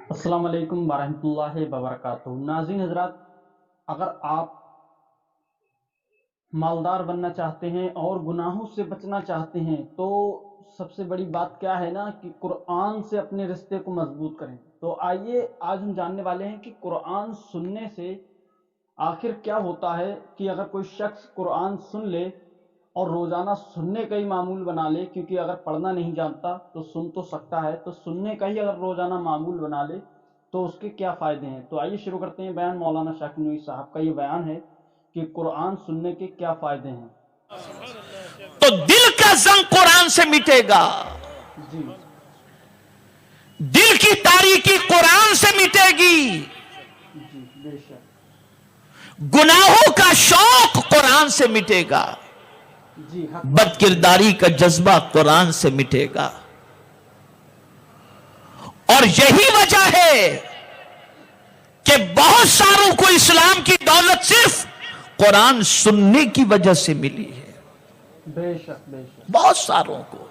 السلام علیکم ورحمۃ اللہ وبرکاتہ۔ ناظرین حضرات، اگر آپ مالدار بننا چاہتے ہیں اور گناہوں سے بچنا چاہتے ہیں تو سب سے بڑی بات کیا ہے نا کہ قرآن سے اپنے رشتے کو مضبوط کریں۔ تو آئیے آج ہم جاننے والے ہیں کہ قرآن سننے سے آخر کیا ہوتا ہے کہ اگر کوئی شخص قرآن سن لے اور روزانہ سننے کا ہی معمول بنا لے، کیونکہ اگر پڑھنا نہیں جانتا تو سن تو سکتا ہے، تو سننے کا ہی اگر روزانہ معمول بنا لے تو اس کے کیا فائدے ہیں۔ تو آئیے شروع کرتے ہیں بیان۔ مولانا شاکر نوری صاحب کا یہ بیان ہے کہ قرآن سننے کے کیا فائدے ہیں۔ تو دل کا زنگ قرآن سے مٹے گا، جی دل کی تاریکی قرآن سے مٹے گی، جی بے شک، گناہوں کا شوق قرآن سے مٹے گا، جی حق، بد کرداری کا جذبہ قرآن سے مٹے گا۔ اور یہی وجہ ہے کہ بہت ساروں کو اسلام کی دولت صرف قرآن سننے کی وجہ سے ملی ہے، بے شک بے شک، بہت ساروں کو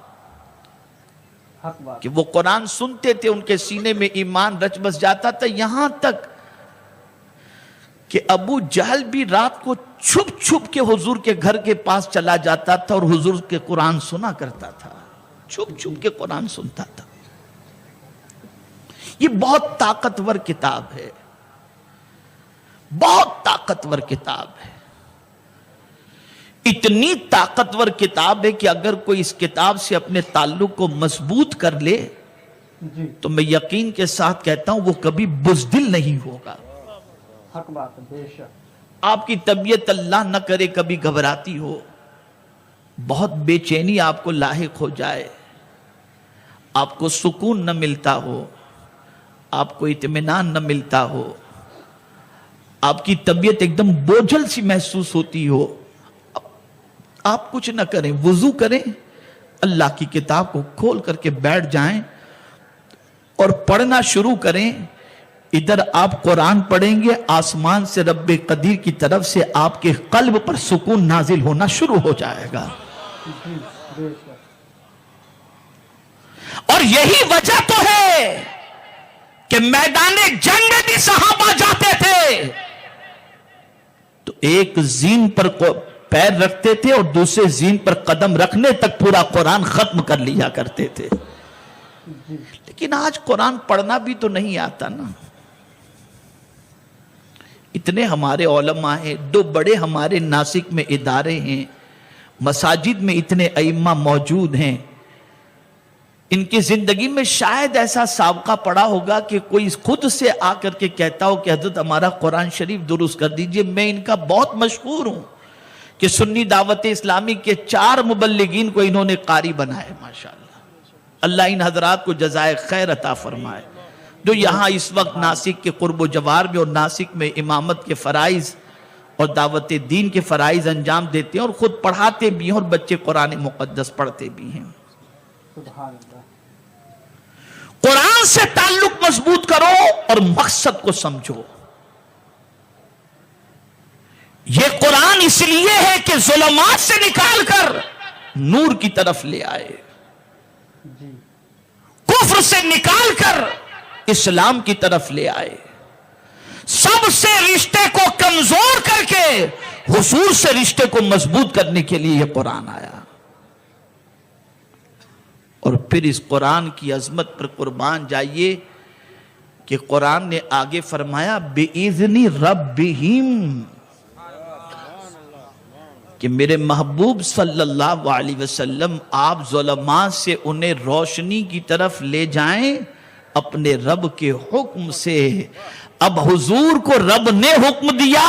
حق بات، کہ وہ قرآن سنتے تھے، ان کے سینے میں ایمان رچ بس جاتا تھا، یہاں تک کہ ابو جہل بھی رات کو چھپ چھپ کے حضور کے گھر کے پاس چلا جاتا تھا اور حضور کے قرآن سنا کرتا تھا، چھپ چھپ کے قرآن سنتا تھا۔ یہ بہت طاقتور کتاب ہے، بہت طاقتور کتاب ہے، اتنی طاقتور کتاب ہے کہ اگر کوئی اس کتاب سے اپنے تعلق کو مضبوط کر لے جی تو میں یقین کے ساتھ کہتا ہوں وہ کبھی بزدل نہیں ہوگا۔ حق بات ہے، بے شک، آپ کی طبیعت اللہ نہ کرے کبھی گھبراتی ہو، بہت بے چینی آپ کو لاحق ہو جائے، آپ کو سکون نہ ملتا ہو، آپ کو اطمینان نہ ملتا ہو، آپ کی طبیعت ایک دم بوجھل سی محسوس ہوتی ہو، آپ کچھ نہ کریں، وضو کریں، اللہ کی کتاب کو کھول کر کے بیٹھ جائیں اور پڑھنا شروع کریں۔ ادھر آپ قرآن پڑھیں گے، آسمان سے رب قدیر کی طرف سے آپ کے قلب پر سکون نازل ہونا شروع ہو جائے گا۔ جی بے شک، اور یہی وجہ تو ہے کہ میدان جنگ میں بھی صحابہ جاتے تھے تو ایک زین پر پیر رکھتے تھے اور دوسرے زین پر قدم رکھنے تک پورا قرآن ختم کر لیا کرتے تھے۔ جی لیکن آج قرآن پڑھنا بھی تو نہیں آتا نا۔ اتنے ہمارے علماء ہیں، 2 بڑے ہمارے ناسک میں ادارے ہیں، مساجد میں اتنے ائمہ موجود ہیں، ان کی زندگی میں شاید ایسا سابقہ پڑا ہوگا کہ کوئی خود سے آ کر کے کہتا ہو کہ حضرت ہمارا قرآن شریف درست کر دیجئے۔ میں ان کا بہت مشکور ہوں کہ سنی دعوت اسلامی کے 4 مبلغین کو انہوں نے قاری بنائے، ماشاءاللہ۔ اللہ ان حضرات کو جزائے خیر عطا فرمائے، جو یہاں اس وقت ناسک کے قرب و جوار میں اور ناسک میں امامت کے فرائض اور دعوت دین کے فرائض انجام دیتے ہیں اور خود پڑھاتے بھی ہیں اور بچے قرآن مقدس پڑھتے بھی ہیں۔ سبحان اللہ، قرآن سے تعلق مضبوط کرو اور مقصد کو سمجھو۔ یہ قرآن اس لیے ہے کہ ظلمات سے نکال کر نور کی طرف لے آئے، جی کفر سے نکال کر اسلام کی طرف لے آئے، سب سے رشتے کو کمزور کر کے حضور سے رشتے کو مضبوط کرنے کے لیے یہ قرآن آیا۔ اور پھر اس قرآن کی عظمت پر قربان جائیے کہ قرآن نے آگے فرمایا بِإِذْنِ رَبِّهِمْ، کہ میرے محبوب صلی اللہ علیہ وسلم آپ ظلمات سے انہیں روشنی کی طرف لے جائیں اپنے رب کے حکم سے۔ اب حضور کو رب نے حکم دیا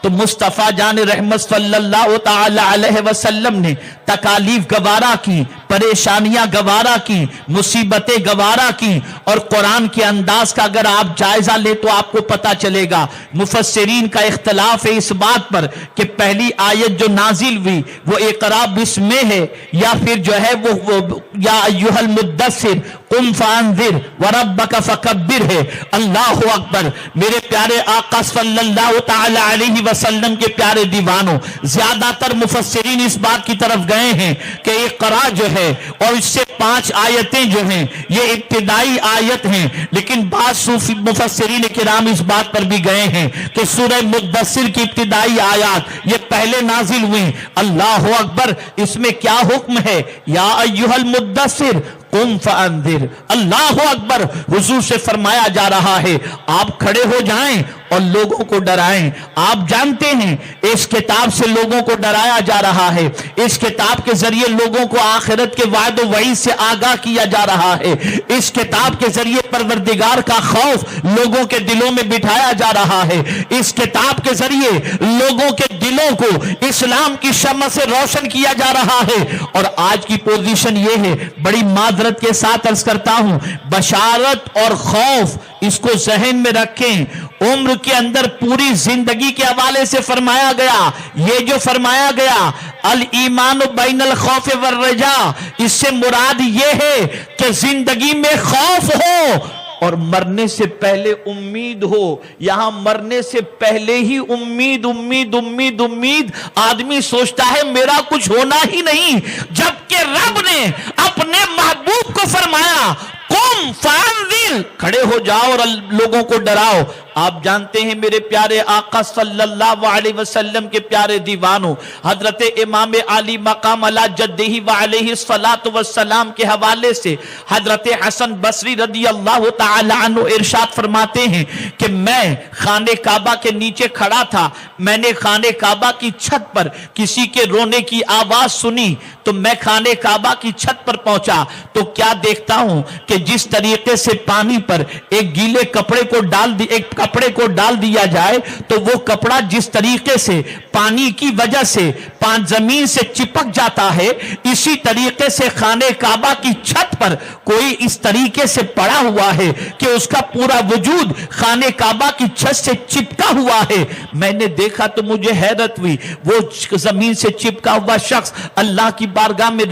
تو مصطفیٰ جان رحمت صلی اللہ تعالی علیہ وسلم نے تکالیف گوارا کی، پریشانیاں گوارا کی، مصیبتیں گوارا کی، اور قرآن کے انداز کا اگر آپ جائزہ لیں تو آپ کو پتا چلے گا۔ مفسرین کا اختلاف ہے اس بات پر کہ پہلی آیت جو نازل ہوئی وہ اقرا بسم ہے یا پھر جو ہے وہ یا ایھا المدثر قم فانذر وربک فکبر ہے۔ اللہ اکبر، میرے پیارے آقا صلی اللہ تعالی علیہ وسلم کے پیارے دیوانوں، زیادہ تر مفسرین اس بات کی طرف گئے ہیں کہ اقرا جو ہے ہے اور اس سے 5 آیتیں جو ہیں یہ ابتدائی آیت ہیں، لیکن بعض صوفی مفسرین کرام اس بات پر بھی گئے ہیں کہ سورہ مدثر کی ابتدائی آیات یہ پہلے نازل ہوئیں۔ اللہ اکبر، اس میں کیا حکم ہے؟ یا ایھا المدثر قم فانذر، اللہ اکبر، حضور سے فرمایا جا رہا ہے آپ کھڑے ہو جائیں اور لوگوں کو ڈرائیں۔ آپ جانتے ہیں اس کتاب سے لوگوں کو ڈرایا جا رہا ہے، اس کتاب کے ذریعے لوگوں کو آخرت کے وعد و وعید سے آگاہ کیا جا رہا ہے، اس کتاب کے ذریعے پروردگار کا خوف لوگوں کے دلوں میں بٹھایا جا رہا ہے، اس کتاب کے ذریعے لوگوں کے دلوں کو اسلام کی شمع سے روشن کیا جا رہا ہے۔ اور آج کی پوزیشن یہ ہے، بڑی معذرت کے ساتھ عرض کرتا ہوں، بشارت اور خوف اس کو ذہن میں رکھیں۔ عمر کے اندر پوری زندگی کے حوالے سے فرمایا گیا، یہ جو فرمایا گیا الایمان بین الخوف والرجاء، اس سے مراد یہ ہے کہ زندگی میں خوف ہو اور مرنے سے پہلے امید ہو۔ یہاں مرنے سے پہلے ہی امید امید امید امید، آدمی سوچتا ہے میرا کچھ ہونا ہی نہیں، جبکہ رب نے اپنے محبوب کو فرمایا قم فانذر، کھڑے ہو جاؤ اور لوگوں کو ڈراؤ۔ آپ جانتے ہیں میرے پیارے آقا صلی اللہ علیہ وسلم کے پیارے دیوانوں، حضرت امام علی مقام علی جدہ وعلیہ الصلاۃ والسلام کے حوالے سے حضرت حسن بصری رضی اللہ تعالی عنہ ارشاد فرماتے ہیں کہ میں خانہ کعبہ کے نیچے کھڑا تھا، میں نے خانہ کعبہ کی چھت پر کسی کے رونے کی آواز سنی، تو میں خانہ کعبہ کی چھت پر پہنچا تو کیا دیکھتا ہوں کہ جس طریقے سے پانی پر ایک گیلے کپڑے کو ڈال دیا جائے تو وہ کپڑا جس طریقے سے پانی کی وجہ سے زمین سے چپک جاتا ہے، اسی طریقے سے خانہ کعبہ کی چھت پر کوئی اس طریقے سے پڑا ہوا ہے کہ اس کا پورا وجود خانہ کعبہ کی چھت سے چپکا ہوا ہے۔ میں نے دیکھا تو مجھے حیرت ہوئی، وہ زمین سے چپکا ہوا شخص اللہ کی بارگاہ میں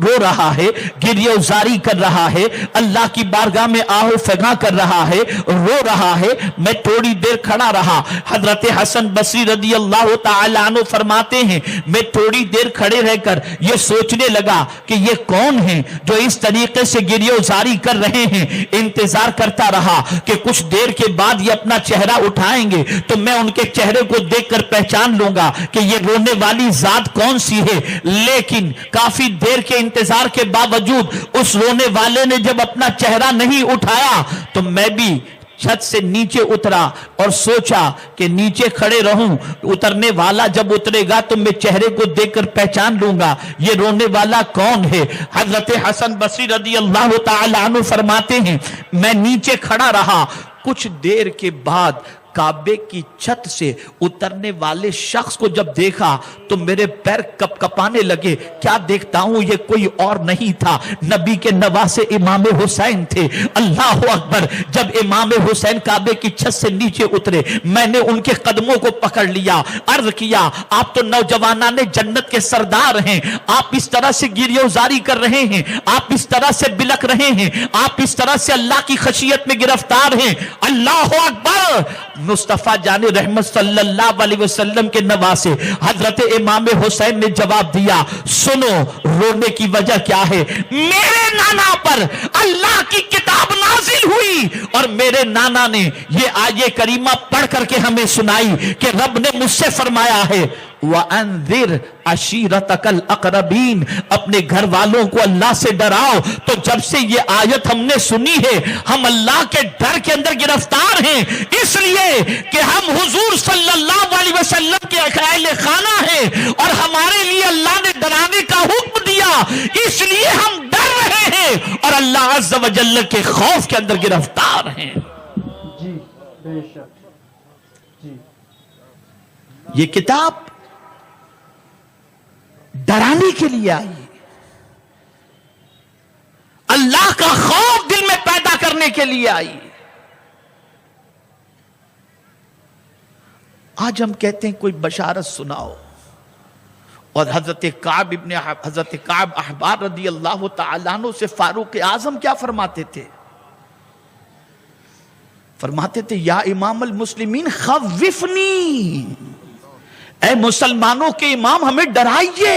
رو رہا ہے، گریہ وزاری کر رہا ہے، اللہ کی بارگاہ میں آہ و فغاں کر رہا ہے، رو رہا ہے۔ میں تھوڑی دیر کھڑا رہا۔ حضرت حسن بصری رضی اللہ تعالی عنہ فرماتے ہیں میں تھوڑی دیر کھڑے رہ کر یہ سوچنے لگا کہ یہ کون ہیں جو اس طریقے سے گریہ وزاری کر رہے ہیں۔ انتظار کرتا رہا کہ کچھ دیر کے بعد یہ اپنا چہرہ اٹھائیں گے تو میں ان کے چہرے کو دیکھ کر پہچان لوں گا کہ یہ رونے والی ذات کون سی ہے۔ لیکن کافی دیر کے انتظار کے باوجود اس رونے والے نے جب اپنا چہرہ نہیں اٹھایا تو میں بھی چھت سے نیچے اترا اور سوچا کہ نیچے کھڑے رہوں، اترنے والا جب اترے گا تو میں چہرے کو دیکھ کر پہچان لوں گا یہ رونے والا کون ہے۔ حضرت حسن بصری رضی اللہ تعالی عنہ فرماتے ہیں میں نیچے کھڑا رہا، کچھ دیر کے بعد کعبے کی چھت سے اترنے والے شخص کو جب دیکھا تو میرے پیر کپ کپانے لگے۔ کیا دیکھتا ہوں یہ کوئی اور نہیں تھا، نبی کے نواسے امام حسین تھے۔ اللہ اکبر، جب امام حسین کعبے کی چھت سے نیچے اترے میں نے ان کے قدموں کو پکڑ لیا، عرض کیا آپ تو نوجوانان جنت کے سردار ہیں، آپ اس طرح سے گریہ وزاری کر رہے ہیں، آپ اس طرح سے بلک رہے ہیں، آپ اس طرح سے اللہ کی خشیت میں گرفتار ہیں۔ اللہ اکبر، مصطفیٰ جان رحمت صلی اللہ علیہ وسلم کے نواسے حضرت امام حسین نے جواب دیا سنو رونے کی وجہ کیا ہے، میرے نانا پر اللہ کی کتاب نازل ہوئی اور میرے نانا نے یہ آیت کریمہ پڑھ کر کے ہمیں سنائی کہ رب نے مجھ سے فرمایا ہے وَأَنذِرْ عَشِيرَتَكَ الْأَقْرَبِينَ، اپنے گھر والوں کو اللہ سے ڈراؤ۔ تو جب سے یہ آیت ہم نے سنی ہے ہم اللہ کے ڈر کے اندر گرفتار ہیں، اس لیے کہ ہم حضور صلی اللہ علیہ وسلم کے اہل خانہ ہیں اور ہمارے لیے اللہ نے ڈرانے کا حکم دیا، اس لیے ہم ڈر رہے ہیں اور اللہ عز و جل کے خوف کے اندر گرفتار ہیں۔ جی بے شک جی، یہ کتاب ڈرانے کے لیے آئی، اللہ کا خوف دل میں پیدا کرنے کے لیے آئی۔ آج ہم کہتے ہیں کوئی بشارت سناؤ، اور حضرت کعب احبار رضی اللہ تعالیٰ عنہ سے فاروق اعظم کیا فرماتے تھے؟ فرماتے تھے یا امام المسلمین خوفنی، اے مسلمانوں کے امام ہمیں ڈرائیے۔